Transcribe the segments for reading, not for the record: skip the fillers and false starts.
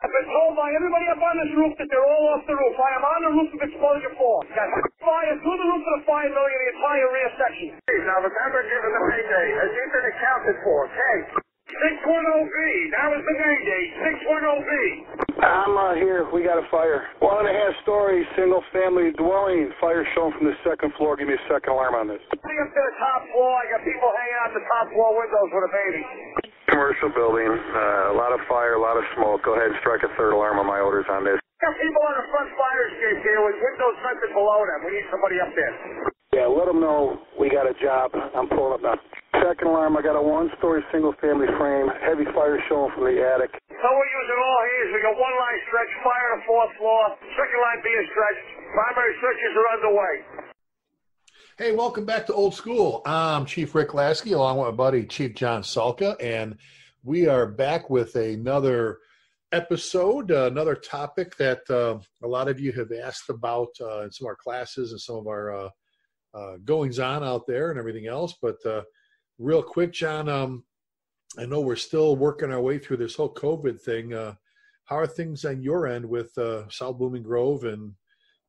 I've been told by everybody up on this roof that they're all off the roof. I am on the roof of exposure 4. Got fire through the roof of the 5 million, the entire rear section. Now remember, given the payday, has he been accounted for? Okay. 610B, that was the name date, 610B. I'm here. We got a fire. 1.5-story, single-family dwelling. Fire shown from the 2nd floor. Give me a second alarm on this. Up to the top floor, I got people hanging out the top floor windows with a baby. Commercial building, a lot of fire, a lot of smoke. Go ahead and strike a 3rd alarm on my orders on this. Got people on the front fire escape here with windows vented below them. We need somebody up there. Yeah, let them know we got a job. I'm pulling up now. 2nd alarm, I got a 1-story single-family frame. Heavy fire showing from the attic. So we're using all hands. We got 1 line stretch, fire on the 4th floor, 2nd line being stretched. Primary searches are underway. Hey, welcome back to Old School. I'm Chief Rick Lasky, along with my buddy Chief John Salka, and we are back with another episode, another topic that a lot of you have asked about in some of our classes and some of our goings-on out there and everything else. But real quick, John, I know we're still working our way through this whole COVID thing. How are things on your end with South Blooming Grove? And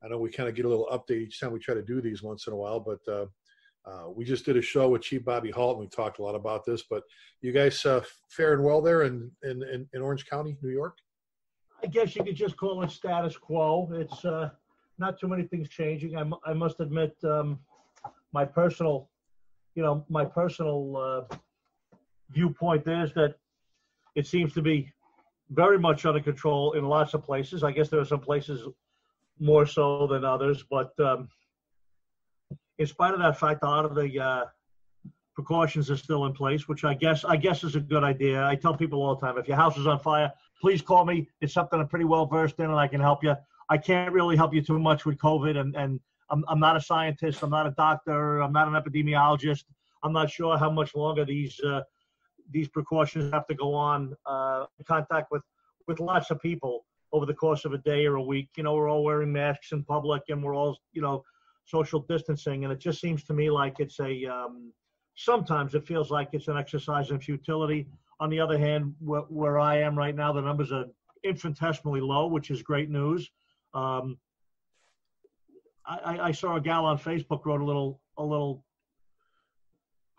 I know we kind of get a little update each time we try to do these once in a while, but we just did a show with Chief Bobby Halt, and we talked a lot about this. But you guys faring well there in Orange County, New York? I guess you could just call it status quo. It's not too many things changing. I must admit, my personal viewpoint is that it seems to be very much under control in lots of places. I guess there are some places more so than others, but in spite of that fact, a lot of the precautions are still in place, which I guess is a good idea. I tell people all the time, if your house is on fire, please call me. It's something I'm pretty well versed in, and I can help you. I can't really help you too much with COVID, and I'm not a scientist. I'm not a doctor. I'm not an epidemiologist. I'm not sure how much longer these precautions have to go on. In contact with lots of people over the course of a day or a week. You know, we're all wearing masks in public, and we're all, social distancing. And it just seems to me like it's sometimes it feels like it's an exercise in futility. On the other hand, where I am right now, the numbers are infinitesimally low, which is great news. I saw a gal on Facebook wrote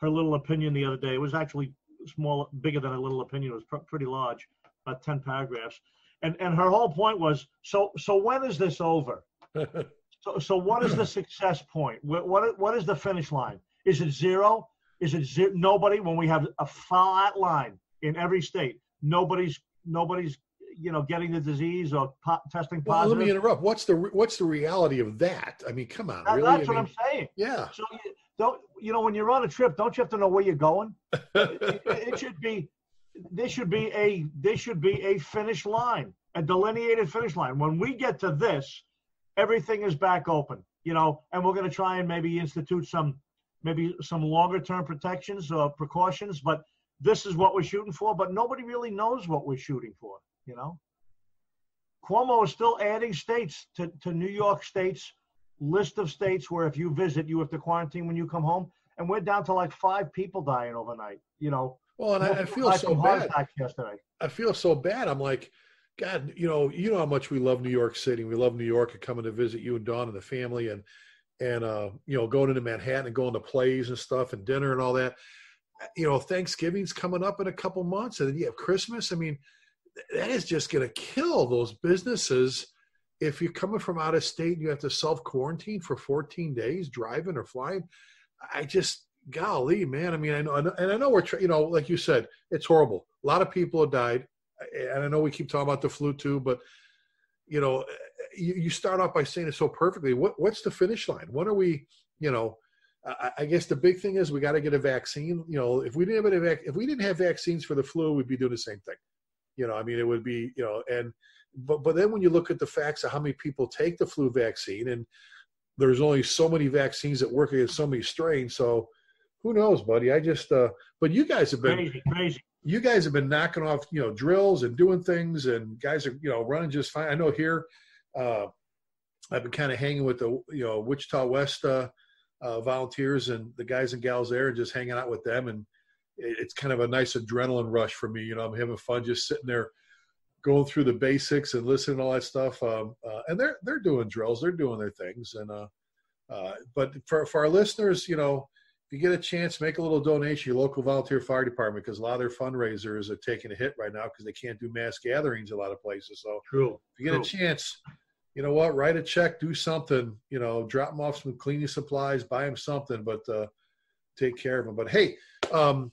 her little opinion the other day. It was actually bigger than a little opinion. It was pretty large, about 10 paragraphs. And her whole point was, so when is this over? So what is the success point? What is the finish line? Is it zero? Is it nobody? When we have a flat line in every state, nobody's getting the disease or testing positive. Well, let me interrupt. What's the reality of that? I mean, come on, really? That's what I'm saying. Yeah. So when you're on a trip, don't you have to know where you're going? There should be a finish line, a delineated finish line. When we get to this, everything is back open, and we're going to try and maybe institute some longer term protections or precautions, but this is what we're shooting for. But nobody really knows what we're shooting for. Cuomo is still adding states to New York State's list of states where if you visit, you have to quarantine when you come home. And we're down to like 5 people dying overnight, Well, and I feel so bad. Yesterday. I feel so bad. I'm like, God, you know how much we love New York City. We love New York and coming to visit you and Dawn and the family and going into Manhattan and going to plays and stuff and dinner and all that. Thanksgiving's coming up in a couple months, and then you have Christmas. I mean, that is just going to kill those businesses. If you're coming from out of state and you have to self-quarantine for 14 days, driving or flying, golly, man. I mean, I know we're, like you said, it's horrible. A lot of people have died. And I know we keep talking about the flu too, but, you start off by saying it so perfectly. What's the finish line? When are we, I guess the big thing is we got to get a vaccine. If we didn't have vaccines for the flu, we'd be doing the same thing. It would be, but then when you look at the facts of how many people take the flu vaccine, and there's only so many vaccines that work against so many strains. So who knows, buddy? But you guys have been crazy. You guys have been knocking off, drills and doing things, and guys are, running just fine. I know here, I've been kind of hanging with the, Wichita West volunteers and the guys and gals there, and just hanging out with them. And it's kind of a nice adrenaline rush for me. I'm having fun just sitting there going through the basics and listening to all that stuff. And they're doing drills, they're doing their things. And but for our listeners, you know, if you get a chance, make a little donation to your local volunteer fire department, because a lot of their fundraisers are taking a hit right now because they can't do mass gatherings a lot of places. So True. If you get a chance, you know what, write a check, do something, you know, drop them off some cleaning supplies, buy them something, but take care of them. But hey, how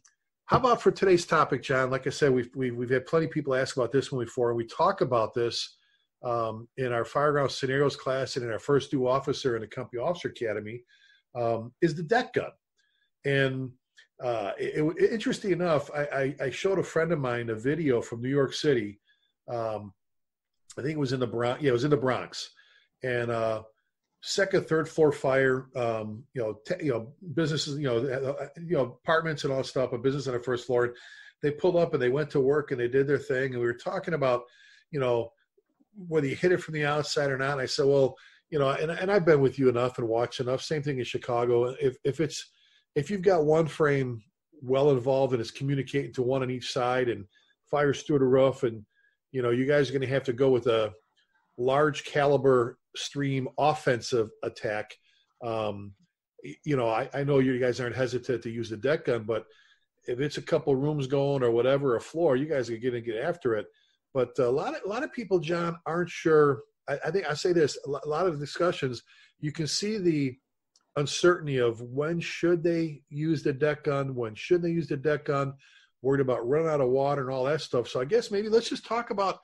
about for today's topic, John? Like I said, we've had plenty of people ask about this one before, and we talk about this in our Fireground Scenarios class and in our first due officer in the Company Officer Academy, is the deck gun. And interesting enough, I showed a friend of mine a video from New York City. I think it was in the Bronx. Yeah, it was in the Bronx. And second, third floor fire. Businesses, apartments and all that stuff. A business on the first floor. They pulled up and they went to work and they did their thing. And we were talking about, you know, whether you hit it from the outside or not. And I said, well, you know, and I've been with you enough and watched enough. Same thing in Chicago. If you've got one frame well involved and it's communicating to one on each side and fires through the roof, and you know, you guys are going to have to go with a large caliber stream offensive attack. You know, I know you guys aren't hesitant to use the deck gun, but if it's a couple rooms going or whatever, a floor, you guys are going to get after it. But a lot of people, John, aren't sure. I think I say this, a lot of discussions, you can see the uncertainty of when should they use the deck gun, when shouldn't they use the deck gun, worried about running out of water and all that stuff. So I guess maybe let's just talk about,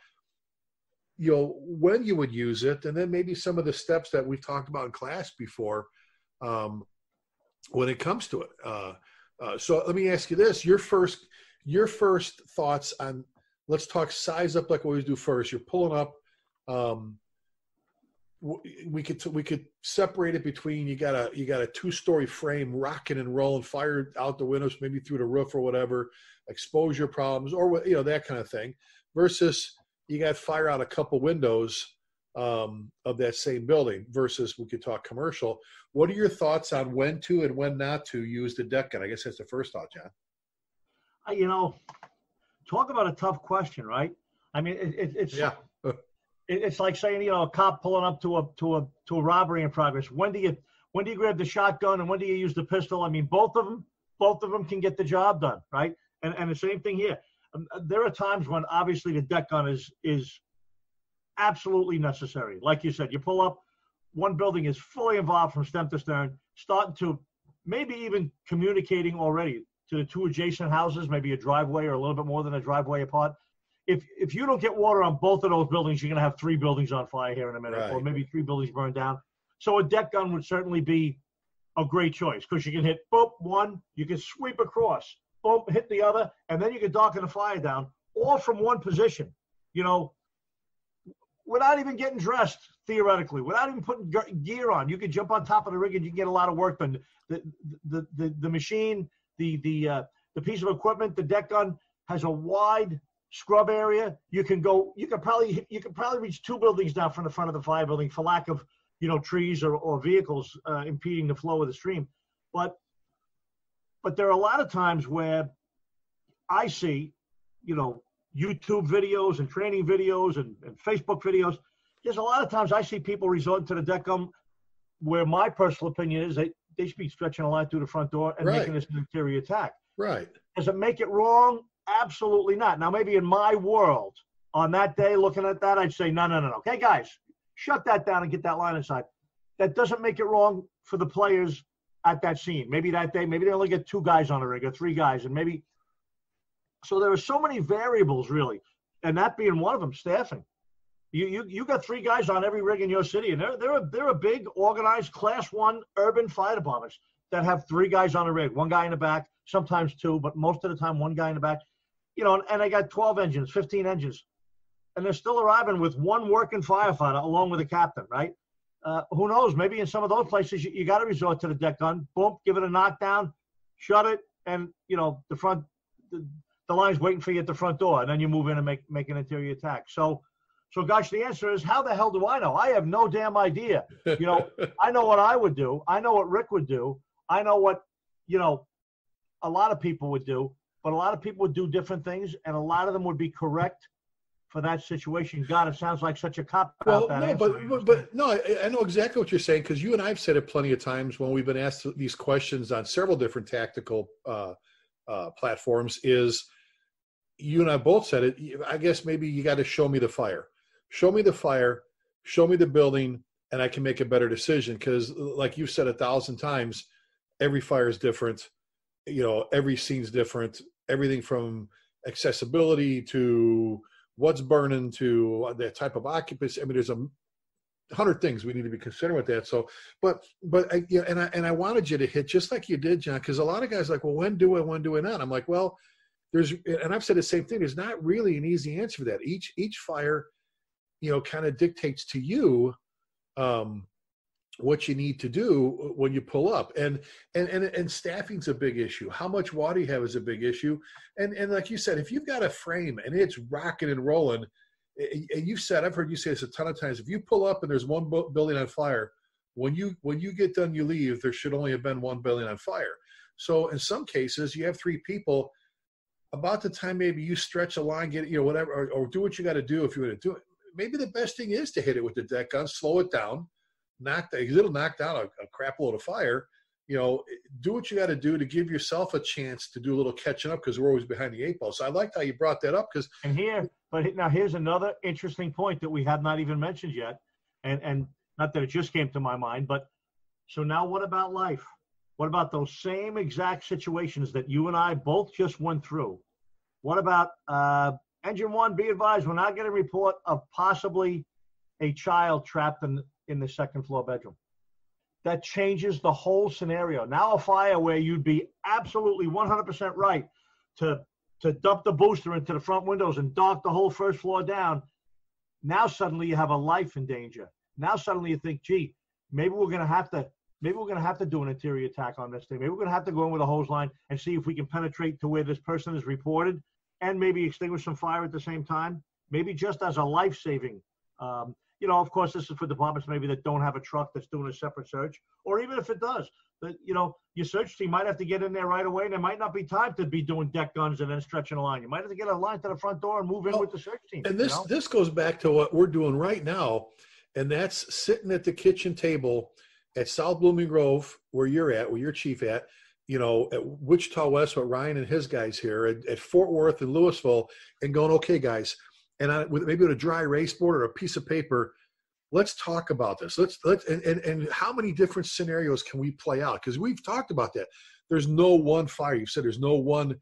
you know, when you would use it, and then maybe some of the steps that we've talked about in class before when it comes to it. So let me ask you this, your first thoughts on, let's talk size up like we always do first. You're pulling up, we could separate it between you got a 2-story frame rocking and rolling, fire out the windows, maybe through the roof or whatever, exposure problems or, you know, that kind of thing, versus you got fire out a couple windows of that same building, versus we could talk commercial. What are your thoughts on when to and when not to use the deck gun? I guess that's the first thought, John. You know, talk about a tough question, right? I mean, it's yeah. It's like saying, you know, a cop pulling up to a robbery in progress. When do you grab the shotgun and when do you use the pistol? I mean, both of them can get the job done, right? And the same thing here. There are times when obviously the deck gun is absolutely necessary. Like you said, you pull up, one building is fully involved from stem to stern, starting to maybe even communicating already to the two adjacent houses, maybe a driveway or a little bit more than a driveway apart. If you don't get water on both of those buildings, you're going to have 3 buildings on fire here in a minute, right, or maybe 3 buildings burned down. So a deck gun would certainly be a great choice, because you can hit, boop, one, you can sweep across, boom, hit the other, and then you can darken the fire down, all from one position, you know, without even getting dressed, theoretically, without even putting gear on. You could jump on top of the rig and you can get a lot of work done. The machine, the piece of equipment, the deck gun has a wide scrub area. You could probably reach 2 buildings down from the front of the fire building for lack of, you know, trees or vehicles impeding the flow of the stream. But there are a lot of times where I see, you know, YouTube videos and training videos and Facebook videos. There's a lot of times I see people resort to the deck gun where my personal opinion is they should be stretching a line through the front door and right, making this an interior attack. Right. Does it make it wrong? Absolutely not. Now, maybe in my world, on that day, looking at that, I'd say, no. Okay, guys, shut that down and get that line inside. That doesn't make it wrong for the players at that scene. Maybe that day, maybe they only get 2 guys on the rig or 3 guys, and maybe. So there are so many variables, really, and that being one of them, staffing. You got 3 guys on every rig in your city, and they're a big, organized, Class 1 urban fire departments that have 3 guys on a rig, 1 guy in the back, sometimes 2, but most of the time 1 guy in the back. You know, and they got 12 engines, 15 engines, and they're still arriving with 1 working firefighter along with a captain, right? Who knows? Maybe in some of those places you got to resort to the deck gun. Boom, give it a knockdown, shut it, and you know the line's waiting for you at the front door, and then you move in and make an interior attack. So gosh, the answer is, how the hell do I know? I have no damn idea. You know, I know what I would do. I know what Rick would do. I know what, you know, a lot of people would do, but a lot of people would do different things, and a lot of them would be correct for that situation? God, it sounds like such a cop out. Well, that no, answer, but no, I know exactly what you're saying, because you and I've said it plenty of times when we've been asked these questions on several different tactical platforms. Is you and I both said it. I guess maybe you got to show me the fire, show me the building, and I can make a better decision. Because, like you've said 1,000 times, every fire is different. Every scene's different. Everything from accessibility to what's burning to the type of occupancy. I mean, there's 100 things we need to be considering with that. So, but I wanted you to hit just like you did, John, because a lot of guys are like, well, when do I not? I'm like, well, and I've said the same thing. There's not really an easy answer for that. Each fire, kind of dictates to you what you need to do when you pull up, and staffing's a big issue. How much water you have is a big issue, and like you said, if you've got a frame and it's rocking and rolling, and I've heard you say this a ton of times, if you pull up and there's one building on fire, when you get done, you leave, there should only have been one building on fire. So in some cases, you have 3 people. About the time maybe you stretch a line, get whatever, or do what you got to do if you want to do it. Maybe the best thing is to hit it with the deck gun, slow it down. It'll knock down a crap load of fire. Do what you got to do to give yourself a chance to do a little catching up, because we're always behind the 8 ball. So I liked how you brought that up, because. And now here's another interesting point that we have not even mentioned yet, and not that it just came to my mind, but so now what about life? What about those same exact situations that you and I both just went through? What about engine 1? Be advised, we're not getting a report of possibly a child trapped in the second floor bedroom. That changes the whole scenario. Now a fire where you'd be absolutely 100% right to dump the booster into the front windows and dock the whole first floor down. Now suddenly you have a life in danger. Now suddenly you think, gee, maybe we're going to have to do an interior attack on this thing. Maybe we're going to have to go in with a hose line and see if we can penetrate to where this person is reported and maybe extinguish some fire at the same time. Maybe just as a life-saving. Of course, this is for departments maybe that don't have a truck that's doing a separate search, or even if it does, your search team might have to get in there right away, and there might not be time to be doing deck guns and then stretching a line. You might have to get a line to the front door and move in with the search team. And this goes back to what we're doing right now, and that's sitting at the kitchen table at South Blooming Grove, where you're chief at, at Wichita West with Ryan and his guys here, at Fort Worth and Louisville, and going, okay, guys, and maybe with a dry erase board or a piece of paper, let's talk about this. And how many different scenarios can we play out? Because we've talked about that. There's no one fire. You said there's no one,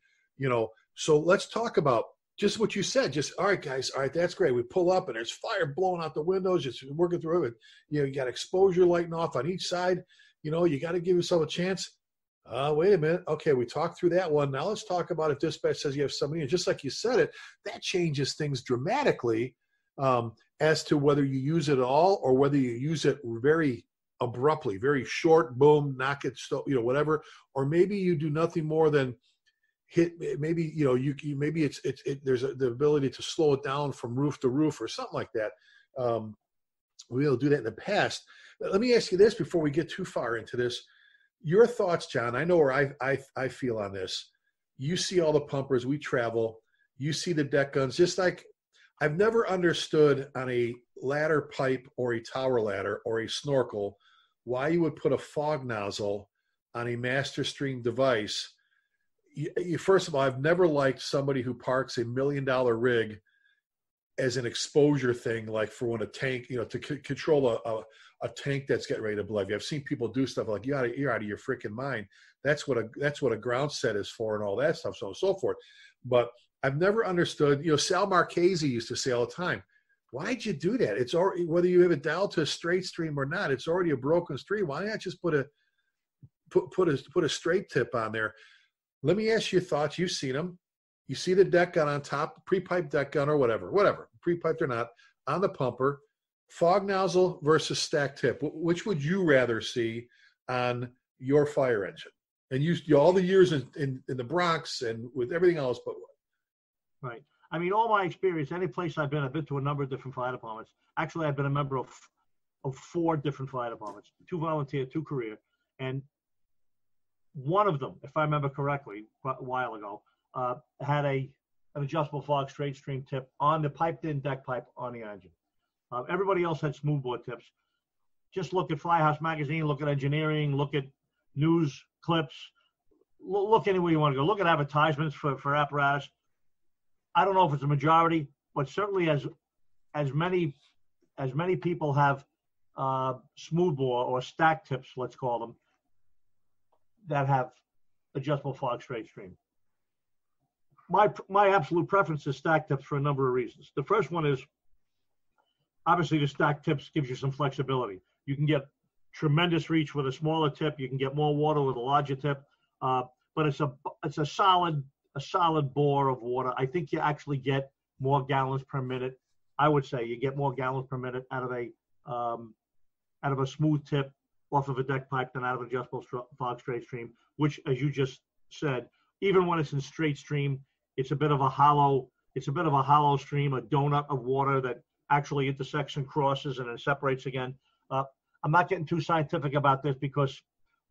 so let's talk about just what you said. Just, all right, guys, all right, that's great. We pull up and there's fire blowing out the windows, just working through it. You got exposure lighting off on each side. You got to give yourself a chance. Wait a minute. Okay, we talked through that one. Now let's talk about if dispatch says you have somebody. And just like you said it, that changes things dramatically as to whether you use it at all or whether you use it very abruptly, very short, boom, knock it, whatever. Or maybe you do nothing more than hit. Maybe maybe there's the ability to slow it down from roof to roof or something like that. We'll do that in the past. Let me ask you this before we get too far into this. Your thoughts, John. I know where I feel on this. You see all the pumpers. We travel. You see the deck guns. Just like I've never understood on a ladder pipe or a tower ladder or a snorkel why you would put a fog nozzle on a master stream device. First of all, I've never liked somebody who parks $1 million rig as an exposure thing, like for when a tank, to control a tank that's getting ready to blow. I've seen people do stuff like you're out of your freaking mind. That's what a ground set is for and all that stuff, so on and so forth. But I've never understood, Sal Marchese used to say all the time, why'd you do that? It's already, whether you have it dialed to a straight stream or not, it's already a broken stream. Why not just put a straight tip on there? Let me ask you your thoughts. You've seen them. You see the deck gun on top, pre-pipe deck gun or whatever, pre-piped or not, on the pumper, fog nozzle versus stack tip. Which would you rather see on your fire engine? And you all the years in the Bronx and with everything else, but right. I mean, all my experience, any place I've been to a number of different fire departments. Actually, I've been a member of 4 different fire departments, 2 volunteer, 2 career. And one of them, if I remember correctly, a while ago, had a an adjustable fog straight stream tip on the piped-in deck pipe on the engine. Everybody else had smoothbore tips. Just look at Firehouse Magazine, look at engineering, look at news clips, look anywhere you want to go. Look at advertisements for apparatus. I don't know if it's a majority, but certainly as many people have smoothbore or stack tips, let's call them, that have adjustable fog straight stream. My absolute preference is stack tips for a number of reasons. The first one is, obviously, the stack tips gives you some flexibility. You can get tremendous reach with a smaller tip. You can get more water with a larger tip. But it's a solid bore of water. I think you actually get more gallons per minute. I would say you get more gallons per minute out of a smooth tip off of a deck pipe than out of adjustable fog straight stream, which, as you just said, even when it's in straight stream, it's a bit of a hollow stream, a donut of water that actually intersects and crosses and then separates again. I'm not getting too scientific about this because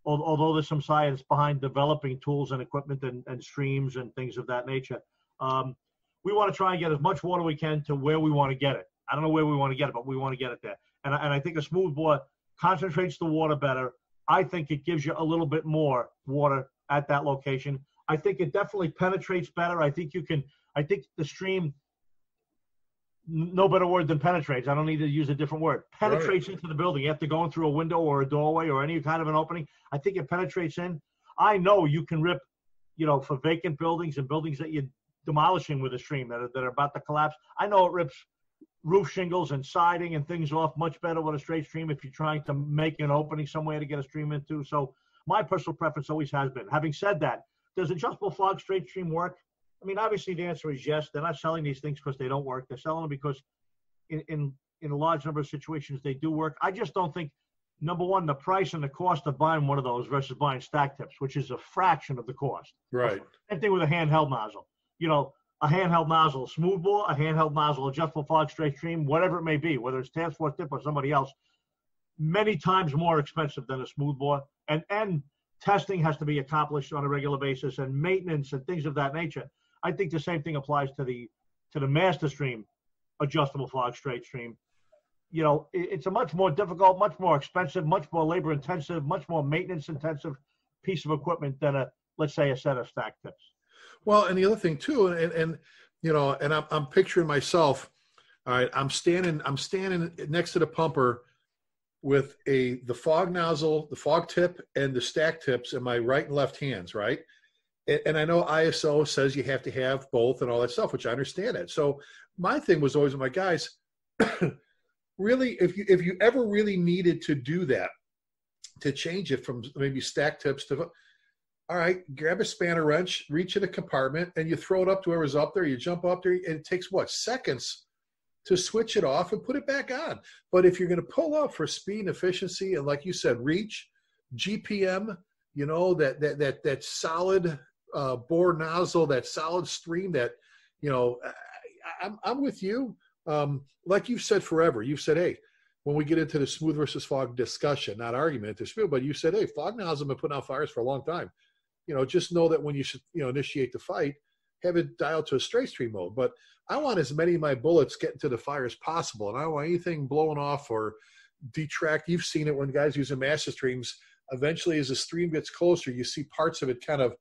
although there's some science behind developing tools and equipment and streams and things of that nature, we want to try and get as much water we can to where we want to get it. I don't know where we want to get it, but we want to get it there. And I think a smoothbore concentrates the water better. I think it gives you a little bit more water at that location. I think it definitely penetrates better. I think the stream, no better word than penetrates. I don't need to use a different word. Penetrates into the building. You have to go in through a window or a doorway or any kind of an opening. I think it penetrates in. I know you can rip, for vacant buildings and buildings that you're demolishing with a stream that are about to collapse. I know it rips roof shingles and siding and things off much better with a straight stream if you're trying to make an opening somewhere to get a stream into. So my personal preference always has been. Having said that, does adjustable fog straight stream work? I mean, obviously the answer is yes. They're not selling these things because they don't work. They're selling them because in a large number of situations they do work. I just don't think, number one, the price and the cost of buying one of those versus buying stack tips, which is a fraction of the cost. Right. Same thing with a handheld nozzle. A handheld nozzle smoothbore, a handheld nozzle adjustable fog straight stream, whatever it may be, whether it's Task Force tip or somebody else, many times more expensive than a smoothbore. And testing has to be accomplished on a regular basis and maintenance and things of that nature. I think the same thing applies to the Master Stream adjustable fog straight stream. It's a much more difficult, much more expensive, much more labor intensive, much more maintenance intensive piece of equipment than let's say a set of stack tips. Well, and the other thing too, and I'm picturing myself. All right, I'm standing next to the pumper with the fog nozzle, the fog tip, and the stack tips in my right and left hands, right? And I know ISO says you have to have both and all that stuff, which I understand it. So my thing was always with my guys, really, if you ever really needed to do that, to change it from maybe stack tips to, all right, grab a spanner wrench, reach in a compartment, and you throw it up to whoever's up there. You jump up there, and it takes, seconds to switch it off and put it back on. But if you're going to pull up for speed and efficiency, and like you said, reach, GPM, that solid bore nozzle, that solid stream, that, I'm with you. Like you've said forever, you've said, hey, when we get into the smooth versus fog discussion, not argument, dispute, but you said, hey, fog nozzles have been putting out fires for a long time. Just know that when you should, initiate the fight, have it dialed to a straight stream mode. But I want as many of my bullets getting to the fire as possible. And I don't want anything blowing off or detract. You've seen it when guys using master streams. Eventually, as the stream gets closer, you see parts of it kind of,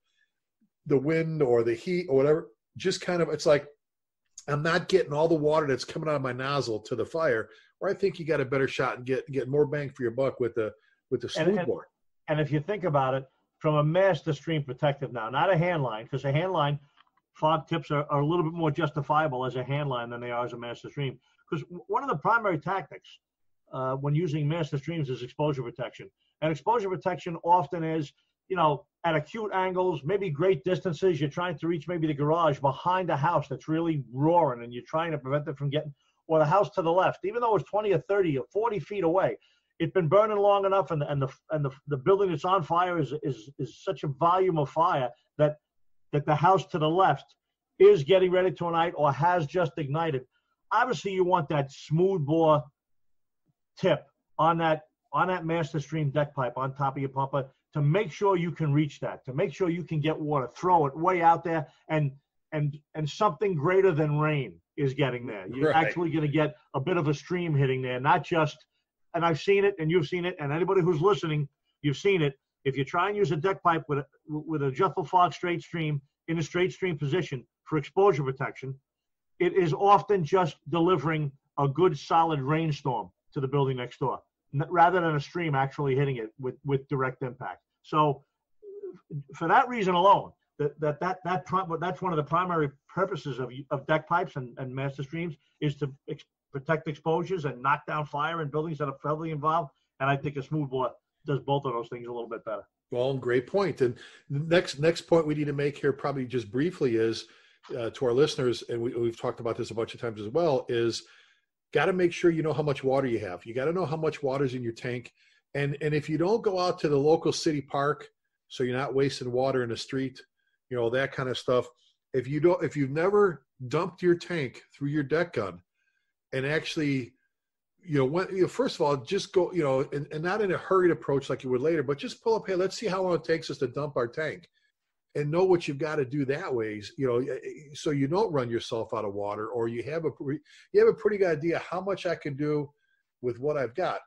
the wind or the heat or whatever, just kind of, it's like, I'm not getting all the water that's coming out of my nozzle to the fire, where I think you got a better shot and get more bang for your buck with the smoothbore. And if you think about it, from a master stream perspective now, not a hand line, because a hand line, fog tips are a little bit more justifiable as a hand line than they are as a master stream. Because one of the primary tactics when using master streams is exposure protection. And exposure protection often is, at acute angles, maybe great distances. You're trying to reach maybe the garage behind a house that's really roaring, and you're trying to prevent it from getting, or the house to the left, even though it's 20 or 30 or 40 feet away. It's been burning long enough, and the building that's on fire is such a volume of fire that the house to the left is getting ready to ignite or has just ignited. Obviously, you want that smooth bore tip on that master stream deck pipe on top of your pumper to make sure you can reach that, to make sure you can get water, throw it way out there, and and something greater than rain is getting there. You're actually going to get a bit of a stream hitting there, not just, and I've seen it, and you've seen it, and anybody who's listening, you've seen it. If you try and use a deck pipe with a Jeff Fox straight stream in a straight stream position for exposure protection, it is often just delivering a good solid rainstorm to the building next door, rather than a stream actually hitting it with direct impact. So for that reason alone, that's one of the primary purposes of deck pipes and master streams, is to protect exposures and knock down fire in buildings that are heavily involved. And I think a smooth bore does both of those things a little bit better. Well, great point. And the next point we need to make here, probably just briefly, is to our listeners, and we've talked about this a bunch of times as well, is got to make sure you know how much water you have. You got to know how much water's in your tank. And if you don't go out to the local city park, so you're not wasting water in the street, that kind of stuff. If you've never dumped your tank through your deck gun and actually, first of all, just go, and not in a hurried approach like you would later, but just pull up, hey, let's see how long it takes us to dump our tank, and know what you've got to do that way, so you don't run yourself out of water, or you have a pretty good idea how much I can do with what I've got.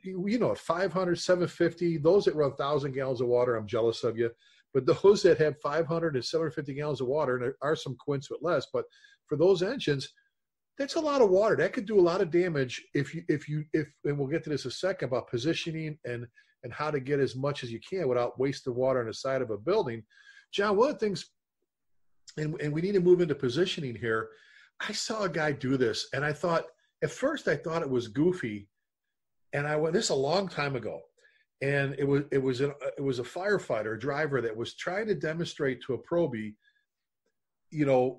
500, 750, those that run 1,000 gallons of water, I'm jealous of you. But those that have 500 and 750 gallons of water, and there are some quints with less, but for those engines, that's a lot of water. That could do a lot of damage if and we'll get to this in a second about positioning and how to get as much as you can without wasting water on the side of a building. John, one of the things, and we need to move into positioning here. I saw a guy do this, and at first I thought it was goofy, and I went, this a long time ago. And it was a firefighter, a driver, that was trying to demonstrate to a probie,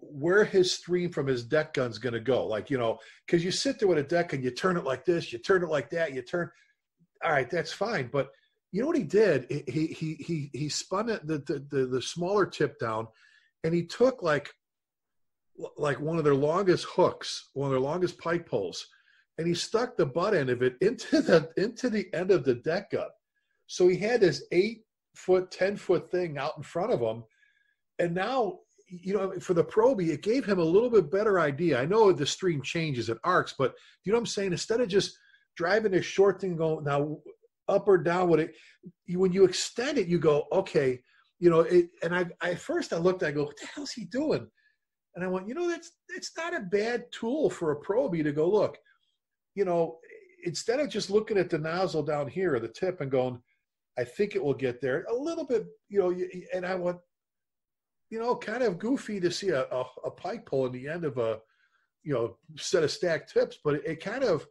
where his stream from his deck gun's going to go. Like, because you sit there with a deck and you turn it like this, you turn it like that, all right, that's fine. But you know what he did? He spun it, the smaller tip down, and he took like one of their longest hooks, one of their longest pike poles, and he stuck the butt end of it into the end of the deck gun. So he had this 8-foot, 10-foot thing out in front of him. And now, for the probie, it gave him a little bit better idea. I know the stream changes and arcs, but you know what I'm saying? Instead of just driving this short thing going now up or down with it, when you extend it, you go, okay, and at first I looked, I go, what the hell's he doing? And I went, it's not a bad tool for a probie to go, look, instead of just looking at the nozzle down here or the tip and going, I think it will get there a little bit, and I went, kind of goofy to see a pike pole in the end of a, set of stacked tips, but it kind of,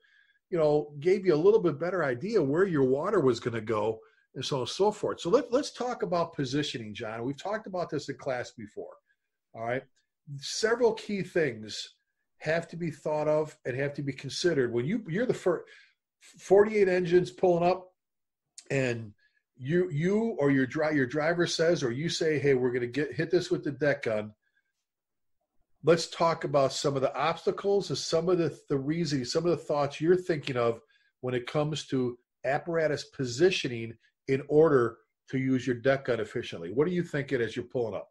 gave you a little bit better idea where your water was going to go and so on and so forth. So let's talk about positioning, John. We've talked about this in class before. All right. Several key things have to be thought of and have to be considered when you're the first 48 engines pulling up, and you or your driver says, or you say, hey, we're going to hit this with the deck gun. Let's talk about some of the obstacles and some of the reasons, some of the thoughts you're thinking of when it comes to apparatus positioning in order to use your deck gun efficiently. What are you thinking as you're pulling up?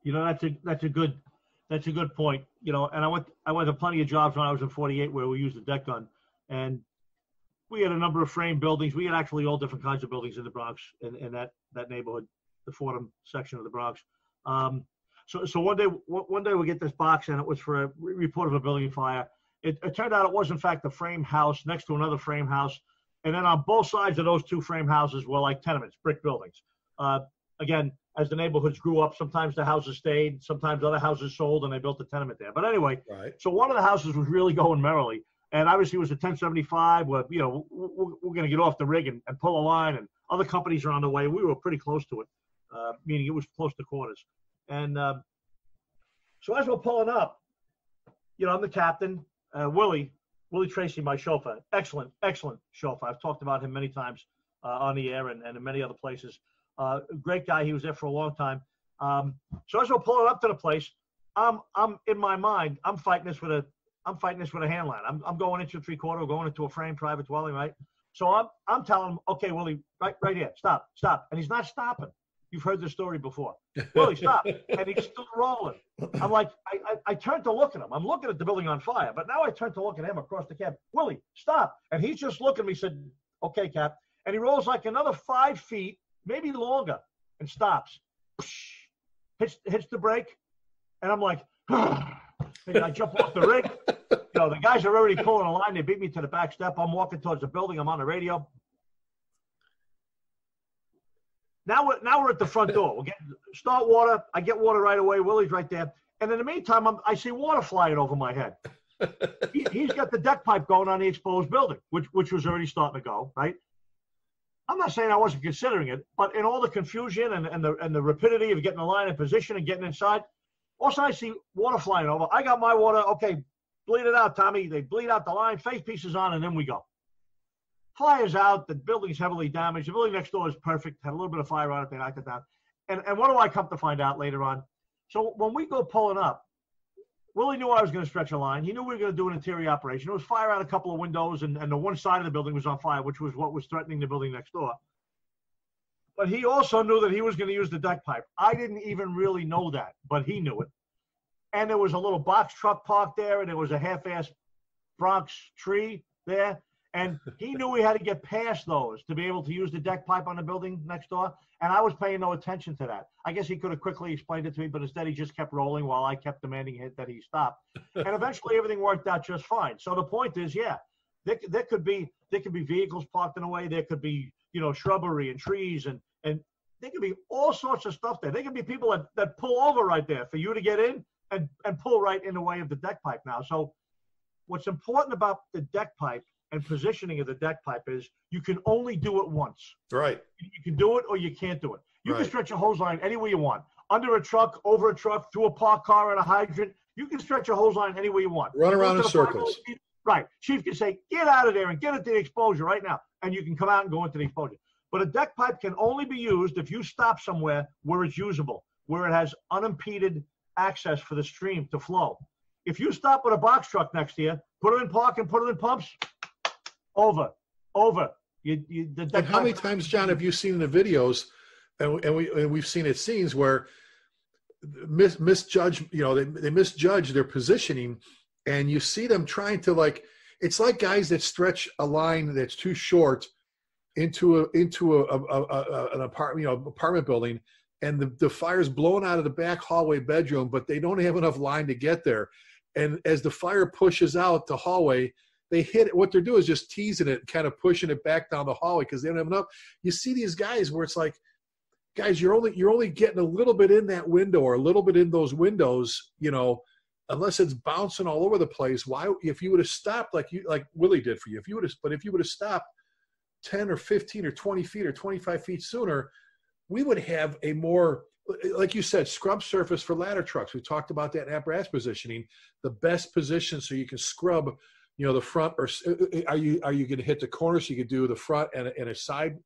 That's a good point. And I went to plenty of jobs when I was in 48 where we used the deck gun, and we had a number of frame buildings. We had actually all different kinds of buildings in the Bronx, in that neighborhood, the Fordham section of the Bronx. So one day we get this box, and it was for a report of a building fire. It turned out it was in fact a frame house next to another frame house, and then on both sides of those two frame houses were like tenements, brick buildings. Again, as the neighborhoods grew up, sometimes the houses stayed, sometimes other houses sold, and they built a tenement there. But anyway, right. So one of the houses was really going merrily. And obviously it was a 1075 where, we're going to get off the rig and pull a line, and other companies are on the way. We were pretty close to it, meaning it was close to quarters. And so as we're pulling up, I'm the captain, Willie Tracy, my chauffeur, excellent chauffeur. I've talked about him many times on the air and in many other places. Great guy. He was there for a long time. So as we're pulling up to the place, I'm in my mind, I'm fighting this with a hand line. I'm going into a 3/4, going into a frame private dwelling, right? So I'm telling him, okay, Willie, right here, stop. And he's not stopping. You've heard this story before. Willie, stop. And he's still rolling. I'm like, I turned to look at him. I'm looking at the building on fire, but now I turn to look at him across the cab. Willie, stop. And he's just looking at me, said, okay, Cap. And he rolls like another 5 feet, maybe longer, and stops. Hits the brake. And I'm like, and I jump off the rig. The guys are already pulling a line. They beat me to the back step. I'm walking towards the building. I'm on the radio. Now we're at the front door. We're getting start water. I get water right away. Willie's right there. And in the meantime, I see water flying over my head. He's got the deck pipe going on the exposed building, which was already starting to go, right? I'm not saying I wasn't considering it, but in all the confusion and the rapidity of getting the line in position and getting inside, also I see water flying over. I got my water. Okay, bleed it out, Tommy. They bleed out the line, face pieces on, and then we go. Fire's out. The building's heavily damaged. The building next door is perfect. Had a little bit of fire on it. They knocked it down. And what do I come to find out later on? So when we go pulling up, Willie knew I was going to stretch a line. He knew we were going to do an interior operation. There was fire out a couple of windows, and the one side of the building was on fire, which was what was threatening the building next door. But he also knew that he was going to use the deck pipe. I didn't even really know that, but he knew it. And there was a little box truck parked there, and there was a half-assed Bronx tree there. And he knew we had to get past those to be able to use the deck pipe on the building next door. And I was paying no attention to that. I guess he could have quickly explained it to me, but instead he just kept rolling while I kept demanding that he stop. And eventually everything worked out just fine. So the point is, yeah, there could be vehicles parked in a way. There could be, shrubbery and trees and there could be all sorts of stuff there. There could be people that pull over right there for you to get in and pull right in the way of the deck pipe now. So what's important about the deck pipe and positioning of the deck pipe is you can only do it once. Right. You can do it or you can't do it. You Right. can stretch a hose line any way you want. Under a truck, over a truck, through a parked car and a hydrant. You can stretch a hose line any way you want. Run around in Go to the circles. fire, right. Chief can say, get out of there and get into the exposure right now. And you can come out and go into the exposure. But a deck pipe can only be used if you stop somewhere where it's usable, where it has unimpeded access for the stream to flow. If you stop with a box truck next to you, put it in park and put it in pumps, over. And how many times, John, have you seen in the videos, and we've seen it scenes where misjudge, they misjudge their positioning, and you see them trying to it's like guys that stretch a line that's too short into an apartment building, and the fire's blowing out of the back hallway bedroom, but they don't have enough line to get there. And as the fire pushes out the hallway, they hit it. What they're doing is just teasing it, kind of pushing it back down the hallway because they don't have enough. You see these guys where it's like, guys, you're only getting a little bit in that window or a little bit in those windows, unless it's bouncing all over the place. Why, if you would have stopped like Willie did for you, if you would have stopped 10 or 15 or 20 feet or 25 feet sooner, we would have a more, like you said, scrub surface for ladder trucks. We talked about that in apparatus positioning, the best position so you can scrub, the front, or are you going to hit the corner so you could do the front and a side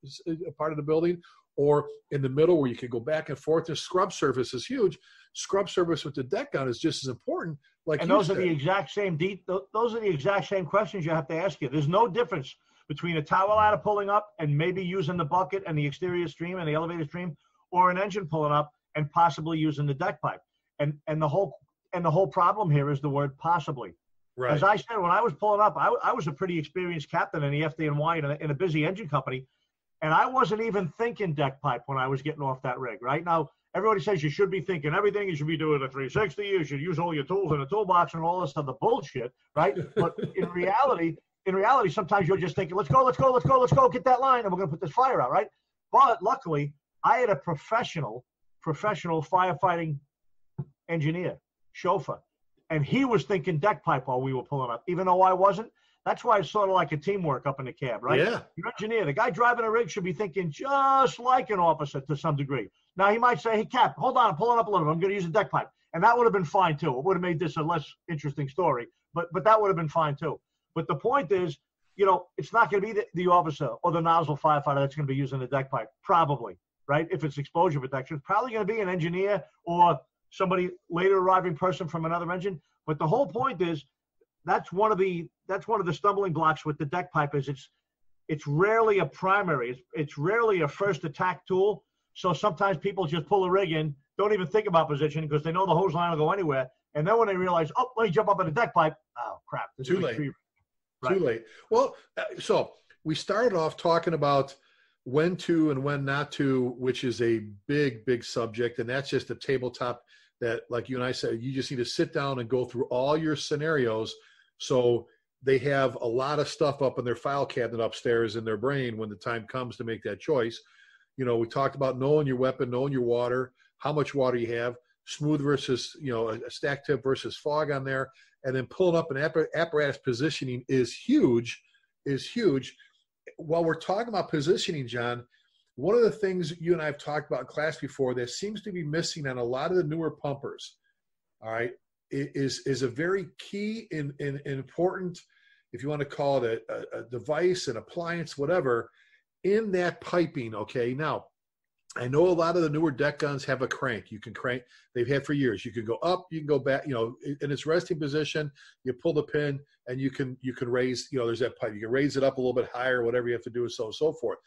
part of the building, or in the middle where you can go back and forth. The scrub surface is huge. Scrub surface with the deck on is just as important. And those are the exact same questions you have to ask you. There's no difference between a tower ladder pulling up and maybe using the bucket and the exterior stream and the elevator stream, or an engine pulling up and possibly using the deck pipe. And the whole problem here is the word possibly. Right. As I said, when I was pulling up, I was a pretty experienced captain in the FD&Y in a busy engine company, and I wasn't even thinking deck pipe when I was getting off that rig. Right now, everybody says you should be thinking everything. You should be doing a 360. You should use all your tools in a toolbox and all this other bullshit, right? But in reality, sometimes you're just thinking, let's go, get that line, and we're going to put this fire out, right? But luckily, I had a professional firefighting engineer, chauffeur, and he was thinking deck pipe while we were pulling up, even though I wasn't. That's why it's sort of like a teamwork up in the cab, right? Yeah. Your engineer, the guy driving a rig should be thinking just like an officer to some degree. Now, he might say, hey, Cap, hold on, I'm pulling up a little bit. I'm going to use a deck pipe. And that would have been fine, too. It would have made this a less interesting story, but that would have been fine, too. But the point is, it's not going to be the officer or the nozzle firefighter that's going to be using the deck pipe, probably, right? If it's exposure protection, it's probably going to be an engineer or somebody later arriving person from another engine. But the whole point is, that's one of the stumbling blocks with the deck pipe is it's rarely a primary. It's rarely a first attack tool, So sometimes people just pull the rig in, don't even think about position because they know the hose line will go anywhere. And then when they realize, oh, let me jump up in the deck pipe. Oh, crap. Too late. Right. Too late. Well, so we started off talking about when to and when not to, which is a big, big subject. And that's just a tabletop that, like you and I said, you just need to sit down and go through all your scenarios. So they have a lot of stuff up in their file cabinet upstairs in their brain when the time comes to make that choice. You know, we talked about knowing your weapon, knowing your water, how much water you have, smooth versus, you know, a stack tip versus fog on there. And then pulling up an apparatus positioning is huge. While we're talking about positioning, John, one of the things you and I have talked about in class before that seems to be missing on a lot of the newer pumpers, all right, is a very key and important, if you want to call it a device, an appliance, whatever, in that piping, okay? Now, I know a lot of the newer deck guns have a crank. You can crank, they've had for years. You can go up, you can go back, you know, in its resting position, you pull the pin and you can raise, you know, there's that pipe. You can raise it up a little bit higher, whatever you have to do, and so on and so forth.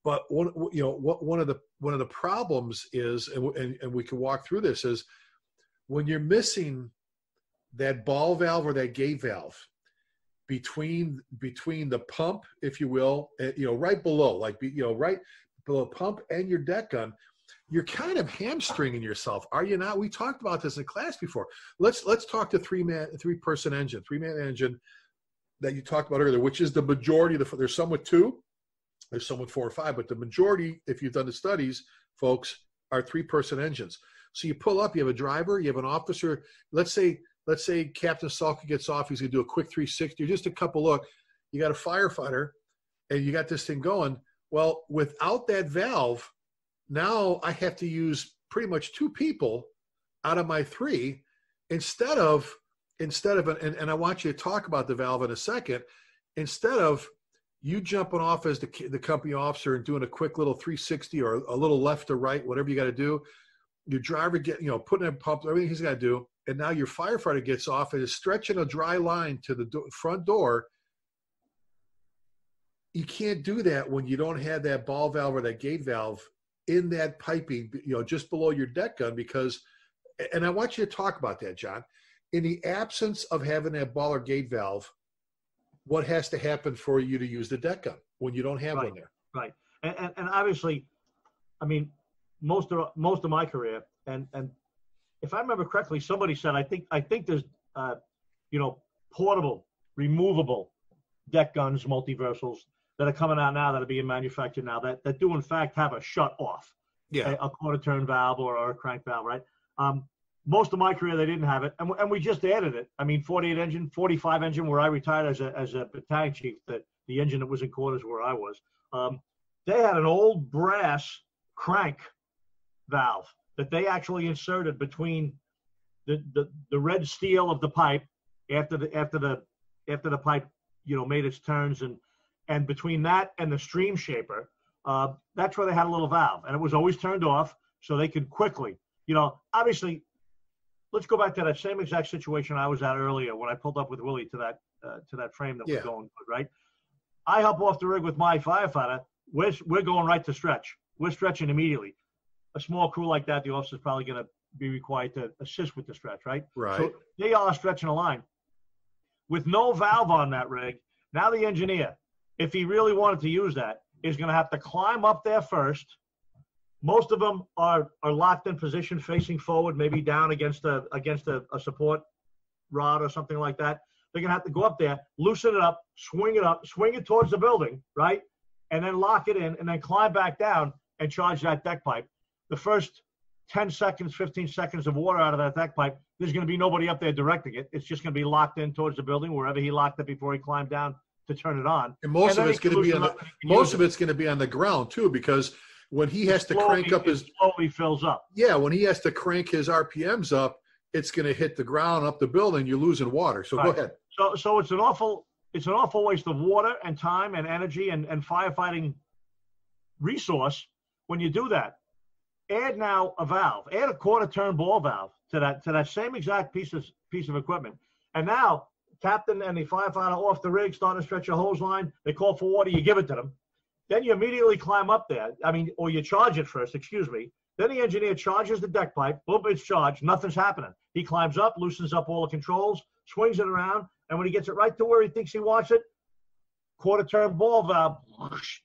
But one of the problems is, and we can walk through this, is when you're missing that ball valve or that gate valve between the pump, if you will, you know, right below, like, you know, right below pump and your deck gun, you're kind of hamstringing yourself, are you not? We talked about this in class before. Let's talk to three-man engine that you talked about earlier, which is the majority of there's some with 2, there's some with 4 or 5, but the majority, if you've done the studies, folks, are 3-person engines. So you pull up, you have a driver, you have an officer. Let's say Captain Salka gets off, he's gonna do a quick 360, or just a couple look. You got a firefighter, and you got this thing going. Well, without that valve, now I have to use pretty much 2 people out of my 3 instead of, and I want you to talk about the valve in a second, instead of you jumping off as the company officer and doing a quick little 360 or a little left or right, whatever you got to do, your driver putting in pump, everything he's got to do, and now your firefighter gets off and is stretching a dry line to the front door. You can't do that when you don't have that ball valve or that gate valve in that piping, you know, just below your deck gun, because, and I want you to talk about that, John, in the absence of having that ball or gate valve, what has to happen for you to use the deck gun when you don't have one there? Right. And obviously, I mean, most of my career, and if I remember correctly, somebody said, I think there's, you know, portable, removable deck guns, multiversals that are coming out now, that are being manufactured now, that do in fact have a shut off, a quarter turn valve or a crank valve, right? Most of my career, they didn't have it, and we just added it. I mean, 48 engine, 45 engine, where I retired as a battalion chief, the engine that was in quarters where I was, they had an old brass crank valve that they actually inserted between the red steel of the pipe after the pipe, you know, made its turns, and between that and the stream shaper, that's where they had a little valve, and it was always turned off so they could quickly, you know, obviously. Let's go back to that same exact situation I was at earlier when I pulled up with Willie to that frame that we're going with, right? I hop off the rig with my firefighter. We're going right to stretch. We're stretching immediately. A small crew like that, the officer's probably going to be required to assist with the stretch, right? Right. So they are stretching a line. With no valve on that rig, now the engineer, if he really wanted to use that, is going to have to climb up there first. Most of them are locked in position facing forward, maybe down against a support rod or something like that. They're going to have to go up there, loosen it up, swing it towards the building, right? And then lock it in, and then climb back down and charge that deck pipe. The first 10 seconds, 15 seconds of water out of that deck pipe, there's going to be nobody up there directing it. It's just going to be locked in towards the building, wherever he locked it before he climbed down to turn it on. And most of it's going to be on the ground too, because when he has to crank up his, slowly fills up. Yeah, when he has to crank his RPMs up, it's going to hit the ground, up the building. You're losing water. So go ahead. So it's an awful waste of water and time and energy and firefighting resource when you do that. Add now a valve. Add a quarter turn ball valve to that same exact piece of equipment. And now captain and the firefighter off the rig, starting to stretch a hose line. They call for water. You give it to them. Then you immediately climb up there. Or you charge it first, excuse me. Then the engineer charges the deck pipe. Boom, it's charged. Nothing's happening. He climbs up, loosens up all the controls, swings it around, and when he gets it right to where he thinks he wants it, quarter turn ball valve,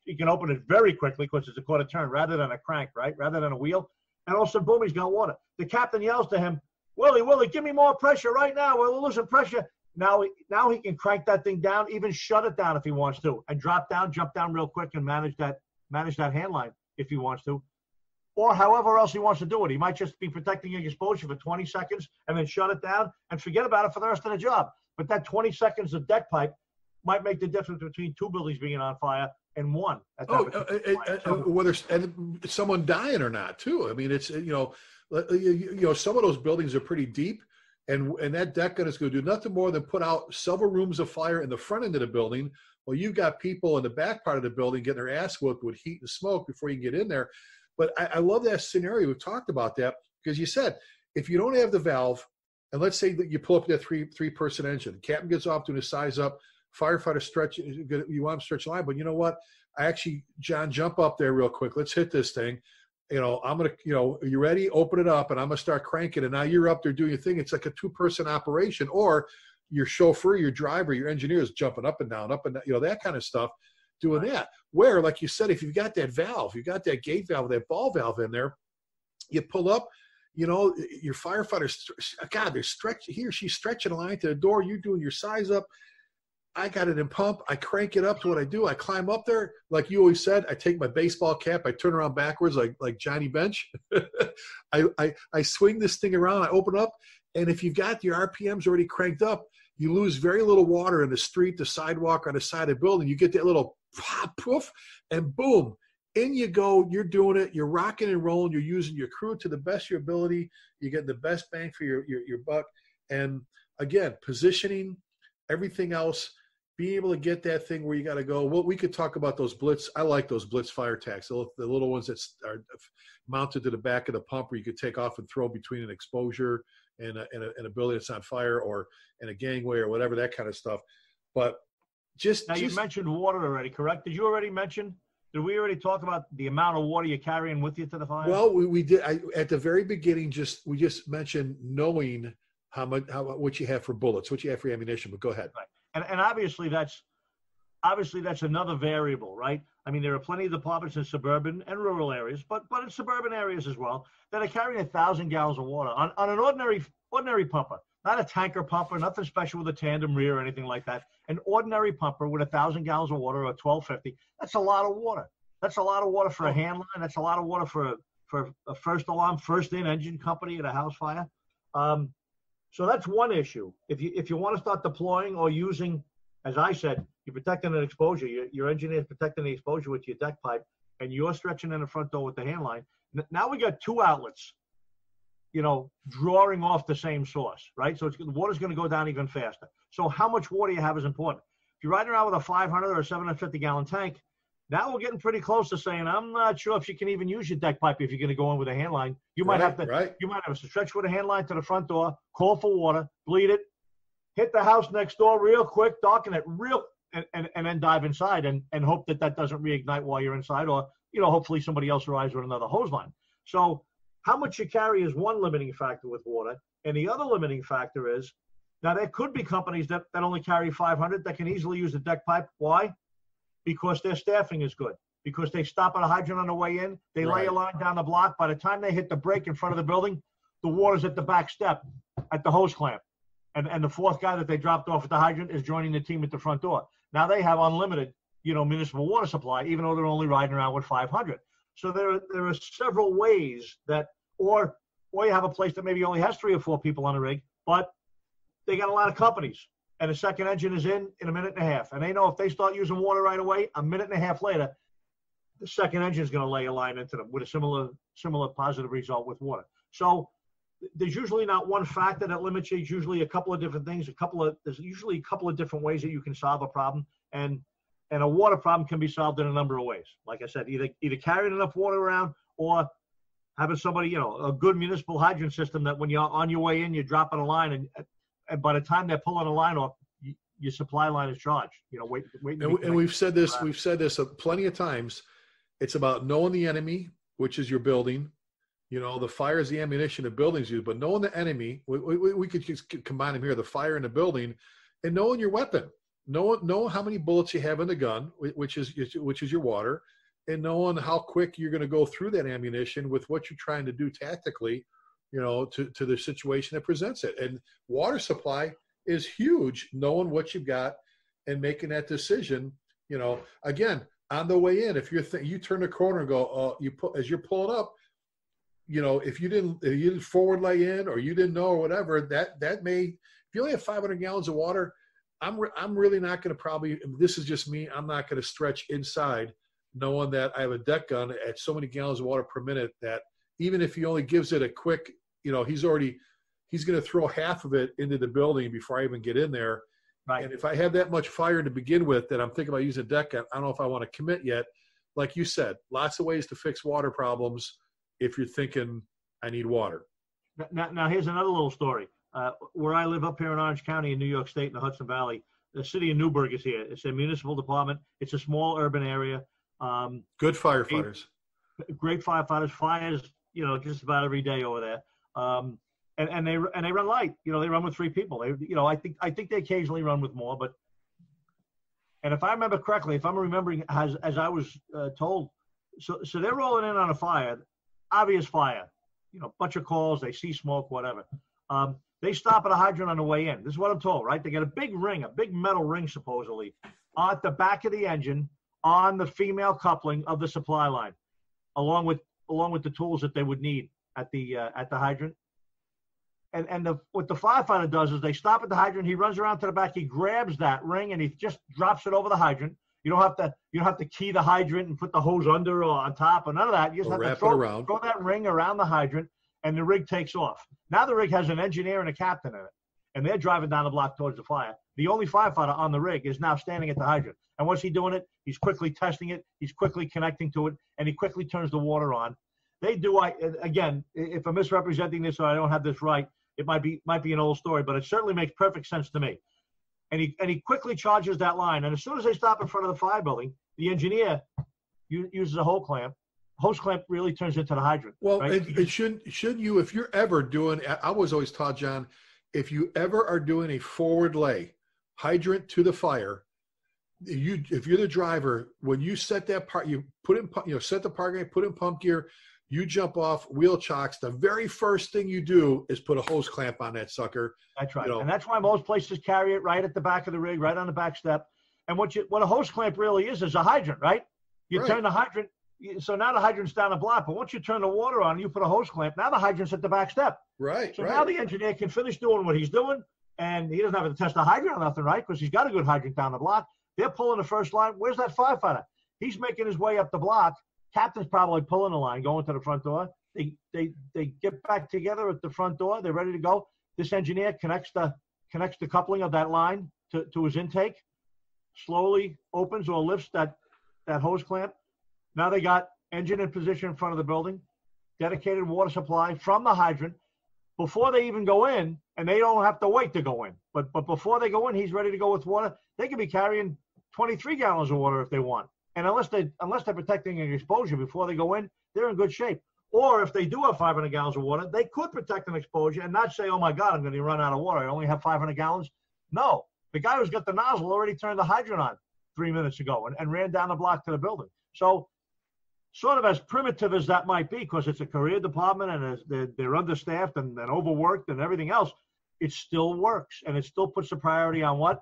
he can open it very quickly because it's a quarter turn rather than a crank, right? Rather than a wheel. And all of a sudden, boom, he's got water. The captain yells to him, Willie, give me more pressure right now. We're losing pressure. Now he can crank that thing down, even shut it down if he wants to, and jump down real quick and manage that hand line if he wants to. Or however else he wants to do it. He might just be protecting your exposure for 20 seconds and then shut it down and forget about it for the rest of the job. But that 20 seconds of deck pipe might make the difference between two buildings being on fire and one. Whether someone dying or not, too. I mean, it's, some of those buildings are pretty deep, and that deck gun is going to do nothing more than put out several rooms of fire in the front end of the building. Well, you've got people in the back part of the building getting their ass whooped with heat and smoke before you can get in there. But I love that scenario. We've talked about that because you said if you don't have the valve, and let's say that you pull up that three-person engine, the captain gets off doing a size up, firefighter stretch, you want to stretch the line, but you know what? John, jump up there real quick. Let's hit this thing. I'm going to, are you ready? Open it up, and I'm going to start cranking. And now you're up there doing your thing. It's like a two-person operation, or your chauffeur, your driver, your engineer is jumping up and down, that kind of stuff, doing that. Where, like you said, if you've got that valve, you've got that gate valve, that ball valve in there, you pull up, your firefighters, God, they're stretching, he or she's stretching a line to the door. You're doing your size up. I got it in pump. I crank it up to what I do. I climb up there. Like you always said, I take my baseball cap. I turn around backwards like Johnny Bench. I swing this thing around. I open up. And if you've got your RPMs already cranked up, you lose very little water in the street, the sidewalk, on the side of the building. You get that little poof, and boom, in you go. You're doing it. You're rocking and rolling. You're using your crew to the best of your ability. You're getting the best bang for your buck. And again, positioning, everything else, being able to get that thing where you got to go. Well, we could talk about those blitz. I like those blitz fire tacks, the little ones that are mounted to the back of the pump where you could take off and throw between an exposure and a building that's on fire, or in a gangway or whatever, that kind of stuff. But you mentioned water already, correct? Did we already talk about the amount of water you're carrying with you to the fire? Well, we did. At the very beginning, we just mentioned knowing what you have for bullets, what you have for ammunition. But go ahead. Right. And obviously that's another variable, right? I mean, there are plenty of departments in suburban and rural areas, but in suburban areas as well, that are carrying 1,000 gallons of water on an ordinary pumper, not a tanker pumper, nothing special with a tandem rear or anything like that. An ordinary pumper with 1,000 gallons of water, or 1,250. That's a lot of water. That's a lot of water for a hand line. That's a lot of water for a first alarm, first in engine company at a house fire. So that's one issue. If you want to start deploying or using, as I said, you're protecting an exposure. Your engineer is protecting the exposure with your deck pipe, and you're stretching in the front door with the hand line. Now we got two outlets, drawing off the same source, right? So the water's going to go down even faster. So how much water you have is important. If you're riding around with a 500 or 750 gallon tank, now we're getting pretty close to saying, I'm not sure if you can even use your deck pipe if you're going to go in with a hand line. You might have to stretch with a hand line to the front door, call for water, bleed it, hit the house next door real quick, darken it and then dive inside and hope that doesn't reignite while you're inside, or, hopefully somebody else arrives with another hose line. So how much you carry is one limiting factor with water. And the other limiting factor is, now there could be companies that only carry 500 that can easily use the deck pipe. Why? Because their staffing is good. Because they stop at a hydrant on the way in, they lay a line down the block. By the time they hit the break in front of the building, the water's at the back step at the hose clamp. And the fourth guy that they dropped off at the hydrant is joining the team at the front door. Now they have unlimited, municipal water supply, even though they're only riding around with 500. So there are several ways that, or you have a place that maybe only has 3 or 4 people on the rig, but they got a lot of companies. And the second engine is in a minute and a half. And they know if they start using water right away, a minute and a half later, the second engine is going to lay a line into them with a similar positive result with water. So there's usually not one factor that limits you. It's usually a couple of different things. There's usually a couple of different ways that you can solve a problem. And a water problem can be solved in a number of ways. Like I said, either carrying enough water around, or having somebody, a good municipal hydrant system that when you're on your way in, you're dropping a line, and by the time they're pulling a line off, your supply line is charged. Wait. And we've said this plenty of times. It's about knowing the enemy, which is your building. The fire is the ammunition the buildings use, but knowing the enemy, we could just combine them here: the fire in the building, and knowing your weapon, knowing how many bullets you have in the gun, which is your water, and knowing how quick you're going to go through that ammunition with what you're trying to do tactically, to the situation that presents it. And water supply is huge, knowing what you've got and making that decision. Again, on the way in, if you turn the corner and go, as you're pulling up, if you didn't forward lay in or you didn't know or whatever, that may, if you only have 500 gallons of water, I'm really not going to this is just me, I'm not going to stretch inside knowing that I have a deck gun at so many gallons of water per minute that even if he only gives it a quick, he's going to throw half of it into the building before I even get in there. Right. And if I have that much fire to begin with that I'm thinking about using a deck gun, I don't know if I want to commit yet. Like you said, lots of ways to fix water problems if you're thinking I need water. Now here's another little story. Where I live up here in Orange County in New York State in the Hudson Valley, the city of Newburgh is here. It's a municipal department. It's a small urban area. Good firefighters. Great firefighters. Fires, just about every day over there. And they run light. They run with 3 people. I think they occasionally run with more. But and if I remember correctly, if I'm remembering as I was told, so they're rolling in on a fire, obvious fire. Bunch of calls. They see smoke, whatever. They stop at a hydrant on the way in. This is what I'm told, right? They get a big metal ring, supposedly, at the back of the engine on the female coupling of the supply line, along with the tools that they would need at the hydrant. And what the firefighter does is they stop at the hydrant. He runs around to the back. He grabs that ring and he just drops it over the hydrant. You don't have to key the hydrant and put the hose under or on top or none of that. You just have to throw that ring around the hydrant. And the rig takes off. Now the rig has an engineer and a captain in it, and they're driving down the block towards the fire. The only firefighter on the rig is now standing at the hydrant. And once he's doing it, he's quickly testing it, he's quickly connecting to it, and he quickly turns the water on. They do, again, if I'm misrepresenting this or I don't have this right, it might be an old story, but it certainly makes perfect sense to me. And he quickly charges that line. And as soon as they stop in front of the fire building, the engineer uses a hose clamp. Hose clamp really turns into the hydrant. Well, right? it shouldn't you, if you're ever doing, I was always taught, John, if you ever are doing a forward lay, hydrant to the fire, if you're the driver, when you set that part, you put in, set the park gear, put in pump gear, you jump off wheel chocks, the very first thing you do is put a hose clamp on that sucker. That's right. And that's why most places carry it right at the back of the rig, right on the back step. And what a hose clamp really is a hydrant, right? You turn the hydrant. So now the hydrant's down the block, but once you turn the water on, you put a hose clamp. Now the hydrant's at the back step. Right. So now the engineer can finish doing what he's doing, and he doesn't have to test the hydrant or nothing, right? Because he's got a good hydrant down the block. They're pulling the first line. Where's that firefighter? He's making his way up the block. Captain's probably pulling the line, going to the front door. They get back together at the front door. They're ready to go. This engineer connects the coupling of that line to his intake. Slowly opens or lifts that hose clamp. Now they got engine in position in front of the building, dedicated water supply from the hydrant. Before they even go in, and they don't have to wait to go in, but before they go in, he's ready to go with water. They could be carrying 23 gallons of water if they want. And unless they're protecting an exposure before they go in, they're in good shape. Or if they do have 500 gallons of water, they could protect an exposure and not say, oh my God, I'm going to run out of water. I only have 500 gallons. No, the guy who's got the nozzle already turned the hydrant on 3 minutes ago and ran down the block to the building. So sort of as primitive as that might be, because it's a career department and they're understaffed and overworked and everything else, it still works. And it still puts the priority on what?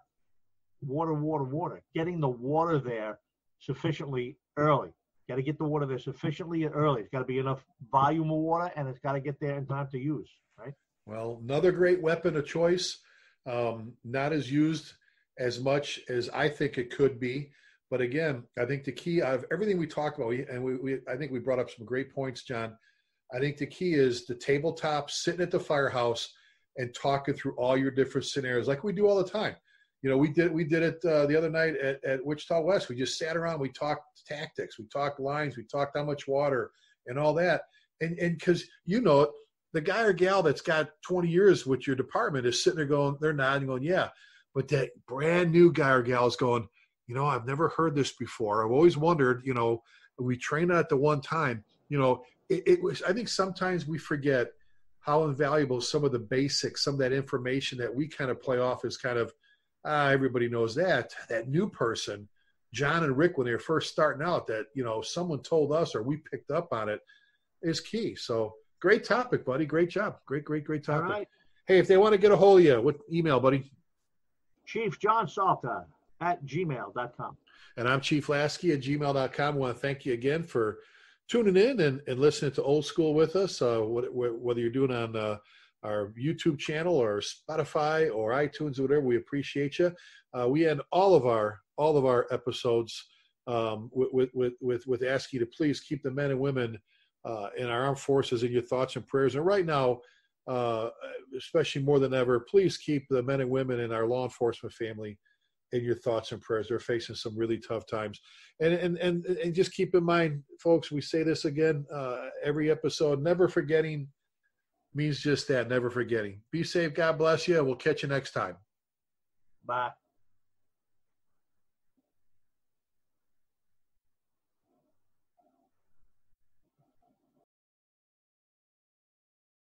Water. Getting the water there sufficiently early. Got to get the water there sufficiently early. It's got to be enough volume of water, and it's got to get there in time to use, right? Well, another great weapon of choice, not as used as much as I think it could be. But again, I think the key out of everything we talked about, and I think we brought up some great points, John. I think the key is the tabletop, sitting at the firehouse and talking through all your different scenarios like we do all the time. You know, we did it the other night at Wichita West. We just sat around, we talked tactics, we talked lines, we talked how much water and all that. And because, you know it, the guy or gal that's got 20 years with your department is sitting there going, they're nodding, going, yeah. but that brand new guy or gal is going, I've never heard this before. I've always wondered, we trained at the one time, it was, I think sometimes we forget how invaluable some of the basics, some of that information that we kind of play off as kind of, everybody knows that new person, John and Rick, when they were first starting out, that, someone told us or we picked up on it, is key. So great topic, buddy. Great job. Great topic. All right. Hey, if they want to get a hold of you, what email, buddy? Chief John Salka @gmail.com. And I'm Chief Lasky @gmail.com. I want to thank you again for tuning in and listening to Old School with us, whether you're doing on our YouTube channel or Spotify or iTunes or whatever. We appreciate you. We end all of our episodes with asking you to please keep the men and women in our armed forces in your thoughts and prayers. And right now, especially more than ever, please keep the men and women in our law enforcement family in your thoughts and prayers. They're facing some really tough times. And just keep in mind, folks, we say this again every episode, never forgetting means just that, never forgetting. Be safe. God bless you. We'll catch you next time. Bye.